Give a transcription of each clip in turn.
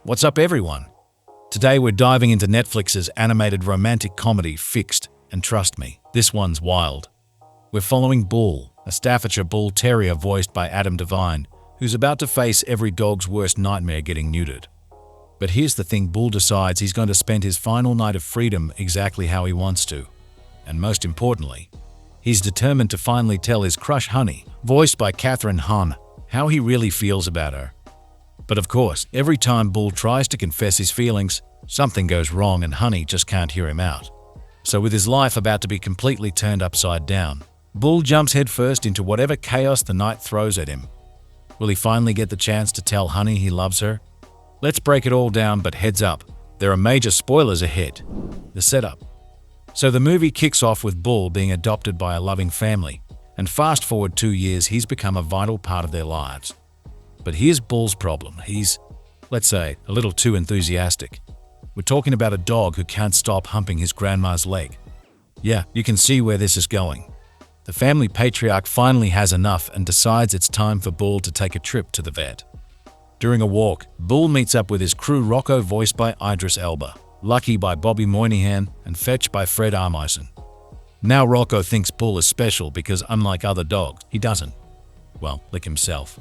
What's up, everyone? Today we're diving into Netflix's animated romantic comedy Fixed, and trust me, this one's wild. We're following Bull, a Staffordshire Bull Terrier voiced by Adam DeVine, who's about to face every dog's worst nightmare getting neutered. But here's the thing, Bull decides he's going to spend his final night of freedom exactly how he wants to. And most importantly, he's determined to finally tell his crush Honey, voiced by Kathryn Hahn, how he really feels about her. But of course, every time Bull tries to confess his feelings, something goes wrong and Honey just can't hear him out. So with his life about to be completely turned upside down, Bull jumps headfirst into whatever chaos the night throws at him. Will he finally get the chance to tell Honey he loves her? Let's break it all down, but heads up, there are major spoilers ahead. The setup. So the movie kicks off with Bull being adopted by a loving family, and fast forward 2 years, he's become a vital part of their lives. But here's Bull's problem. He's, let's say, a little too enthusiastic. We're talking about a dog who can't stop humping his grandma's leg. Yeah, you can see where this is going. The family patriarch finally has enough and decides it's time for Bull to take a trip to the vet. During a walk, Bull meets up with his crew Rocco, voiced by Idris Elba, Lucky by Bobby Moynihan, and Fetch by Fred Armisen. Now Rocco thinks Bull is special because, unlike other dogs, he doesn't, well, lick himself.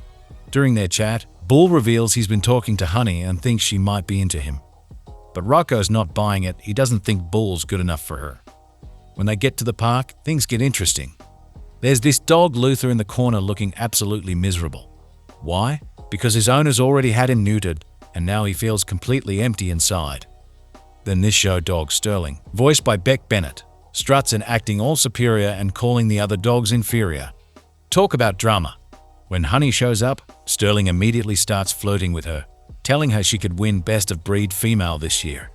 During their chat, Bull reveals he's been talking to Honey and thinks she might be into him. But Rocco's not buying it. He doesn't think Bull's good enough for her. When they get to the park, things get interesting. There's this dog Luther in the corner looking absolutely miserable. Why? Because his owner's already had him neutered, and now he feels completely empty inside. Then this show dog Sterling, voiced by Beck Bennett, struts and acting all superior and calling the other dogs inferior. Talk about drama. When Honey shows up, Sterling immediately starts flirting with her, telling her she could win Best of Breed female this year.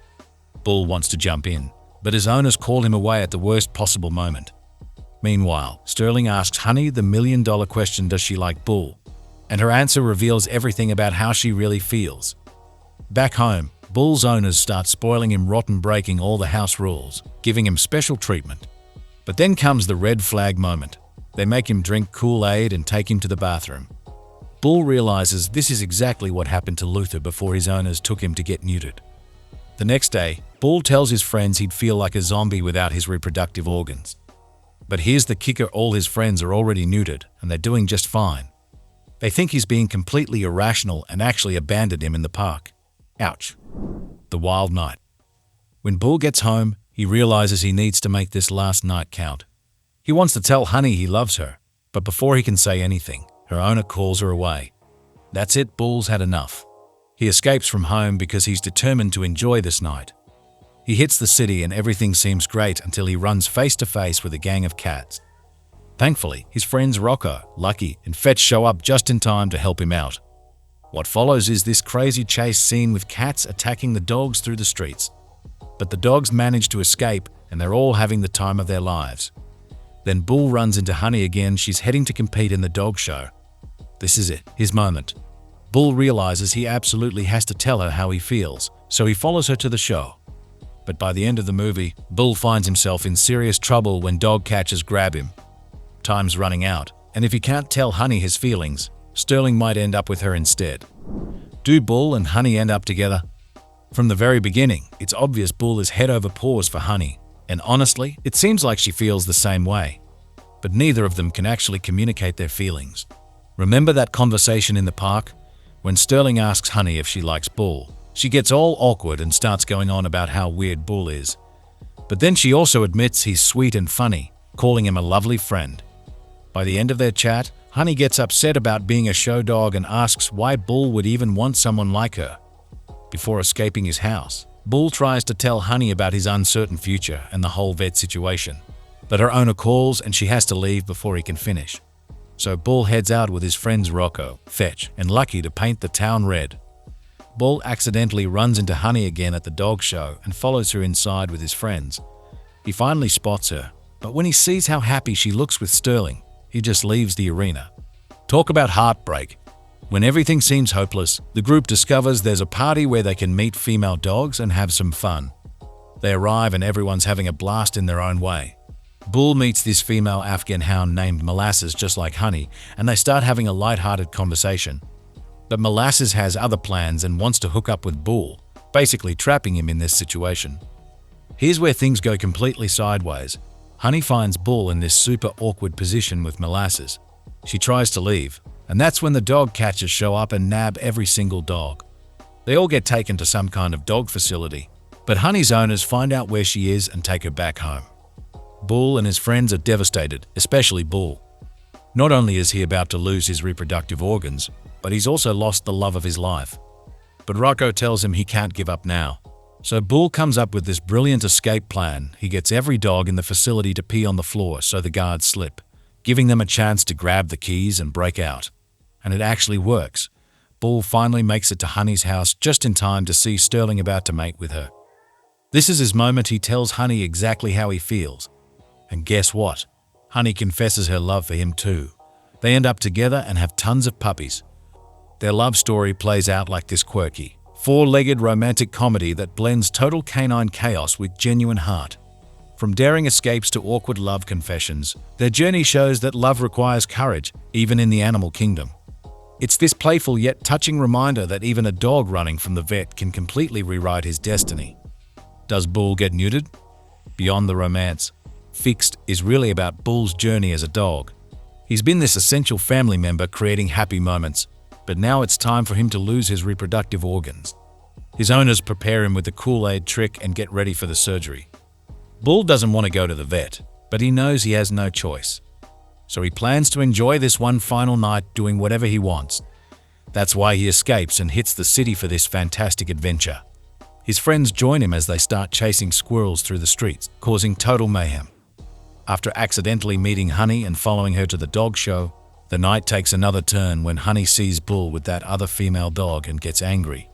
Bull wants to jump in, but his owners call him away at the worst possible moment. Meanwhile, Sterling asks Honey the million-dollar question, does she like Bull? And her answer reveals everything about how she really feels. Back home, Bull's owners start spoiling him rotten, breaking all the house rules, giving him special treatment. But then comes the red flag moment. They make him drink Kool-Aid and take him to the bathroom. Bull realizes this is exactly what happened to Luther before his owners took him to get neutered. The next day, Bull tells his friends he'd feel like a zombie without his reproductive organs. But here's the kicker, all his friends are already neutered and they're doing just fine. They think he's being completely irrational and actually abandoned him in the park. Ouch. The wild night. When Bull gets home, he realizes he needs to make this last night count. He wants to tell Honey he loves her, but before he can say anything, her owner calls her away. That's it, Bull's had enough. He escapes from home because he's determined to enjoy this night. He hits the city and everything seems great until he runs face to face with a gang of cats. Thankfully, his friends Rocco, Lucky, and Fetch show up just in time to help him out. What follows is this crazy chase scene with cats attacking the dogs through the streets. But the dogs manage to escape and they're all having the time of their lives. Then Bull runs into Honey again. She's heading to compete in the dog show. This is it, his moment. Bull realizes he absolutely has to tell her how he feels, so he follows her to the show. But by the end of the movie, Bull finds himself in serious trouble when dog catchers grab him. Time's running out, and if he can't tell Honey his feelings, Sterling might end up with her instead. Do Bull and Honey end up together? From the very beginning, it's obvious Bull is head over paws for Honey. And honestly, it seems like she feels the same way. But neither of them can actually communicate their feelings. Remember that conversation in the park? When Sterling asks Honey if she likes Bull, she gets all awkward and starts going on about how weird Bull is. But then she also admits he's sweet and funny, calling him a lovely friend. By the end of their chat, Honey gets upset about being a show dog and asks why Bull would even want someone like her. Before escaping his house, Bull tries to tell Honey about his uncertain future and the whole vet situation. But her owner calls and she has to leave before he can finish. So Bull heads out with his friends Rocco, Fetch, and Lucky to paint the town red. Bull accidentally runs into Honey again at the dog show and follows her inside with his friends. He finally spots her, but when he sees how happy she looks with Sterling, he just leaves the arena. Talk about heartbreak. When everything seems hopeless, the group discovers there's a party where they can meet female dogs and have some fun. They arrive and everyone's having a blast in their own way. Bull meets this female Afghan hound named Molasses, just like Honey, and they start having a light-hearted conversation. But Molasses has other plans and wants to hook up with Bull, basically trapping him in this situation. Here's where things go completely sideways. Honey finds Bull in this super awkward position with Molasses. She tries to leave, and that's when the dog catchers show up and nab every single dog. They all get taken to some kind of dog facility, but Honey's owners find out where she is and take her back home. Bull and his friends are devastated, especially Bull. Not only is he about to lose his reproductive organs, but he's also lost the love of his life. But Rocco tells him he can't give up now. So Bull comes up with this brilliant escape plan. He gets every dog in the facility to pee on the floor so the guards slip, giving them a chance to grab the keys and break out. And it actually works. Bull finally makes it to Honey's house just in time to see Sterling about to mate with her. This is his moment. He tells Honey exactly how he feels. And guess what? Honey confesses her love for him too. They end up together and have tons of puppies. Their love story plays out like this quirky, four-legged romantic comedy that blends total canine chaos with genuine heart. From daring escapes to awkward love confessions, their journey shows that love requires courage, even in the animal kingdom. It's this playful yet touching reminder that even a dog running from the vet can completely rewrite his destiny. Does Bull get neutered? Beyond the romance, Fixed is really about Bull's journey as a dog. He's been this essential family member creating happy moments, but now it's time for him to lose his reproductive organs. His owners prepare him with the Kool-Aid trick and get ready for the surgery. Bull doesn't want to go to the vet, but he knows he has no choice. So he plans to enjoy this one final night doing whatever he wants. That's why he escapes and hits the city for this fantastic adventure. His friends join him as they start chasing squirrels through the streets, causing total mayhem. After accidentally meeting Honey and following her to the dog show, the night takes another turn when Honey sees Bull with that other female dog and gets angry.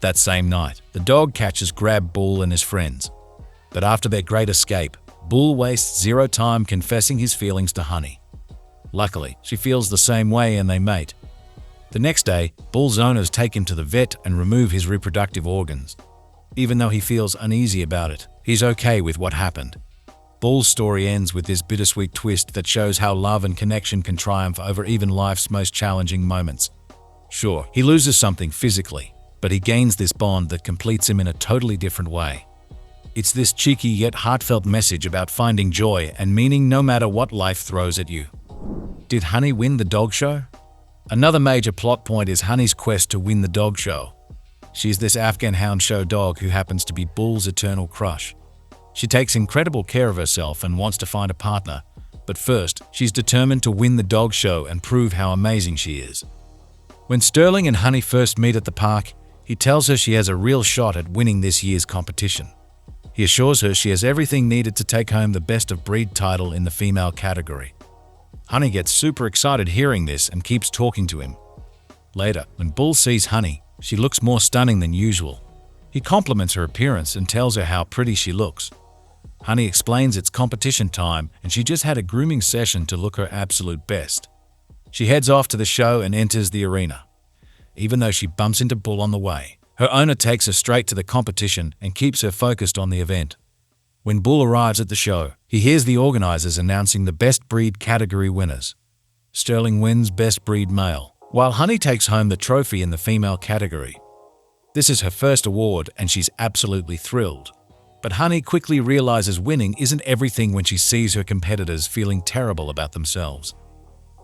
That same night, the dog catchers grab Bull and his friends. But after their great escape, Bull wastes zero time confessing his feelings to Honey. Luckily, she feels the same way and they mate. The next day, Bull's owners take him to the vet and remove his reproductive organs. Even though he feels uneasy about it, he's okay with what happened. Bull's story ends with this bittersweet twist that shows how love and connection can triumph over even life's most challenging moments. Sure, he loses something physically, but he gains this bond that completes him in a totally different way. It's this cheeky yet heartfelt message about finding joy and meaning no matter what life throws at you. Did Honey win the dog show? Another major plot point is Honey's quest to win the dog show. She's this Afghan hound show dog who happens to be Bull's eternal crush. She takes incredible care of herself and wants to find a partner, but first, she's determined to win the dog show and prove how amazing she is. When Sterling and Honey first meet at the park, he tells her she has a real shot at winning this year's competition. He assures her she has everything needed to take home the best of breed title in the female category. Honey gets super excited hearing this and keeps talking to him. Later, when Bull sees Honey, she looks more stunning than usual. He compliments her appearance and tells her how pretty she looks. Honey explains it's competition time and she just had a grooming session to look her absolute best. She heads off to the show and enters the arena. Even though she bumps into Bull on the way, her owner takes her straight to the competition and keeps her focused on the event. When Bull arrives at the show, he hears the organizers announcing the best breed category winners. Sterling wins best breed male, while Honey takes home the trophy in the female category. This is her first award and she's absolutely thrilled. But Honey quickly realizes winning isn't everything when she sees her competitors feeling terrible about themselves.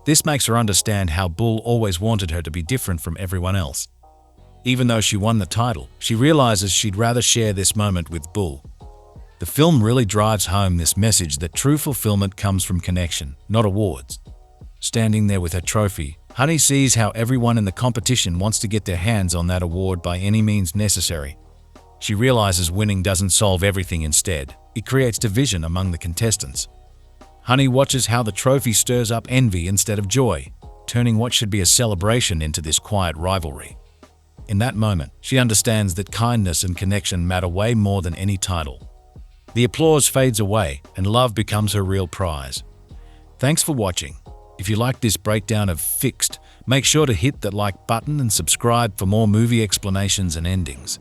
This makes her understand how Bull always wanted her to be different from everyone else. Even though she won the title, she realizes she'd rather share this moment with Bull. The film really drives home this message that true fulfillment comes from connection, not awards. Standing there with her trophy, Honey sees how everyone in the competition wants to get their hands on that award by any means necessary. She realizes winning doesn't solve everything. Instead, it creates division among the contestants. Honey watches how the trophy stirs up envy instead of joy, turning what should be a celebration into this quiet rivalry. In that moment, she understands that kindness and connection matter way more than any title. The applause fades away and love becomes her real prize. Thanks for watching. If you liked this breakdown of Fixed, make sure to hit that like button and subscribe for more movie explanations and endings.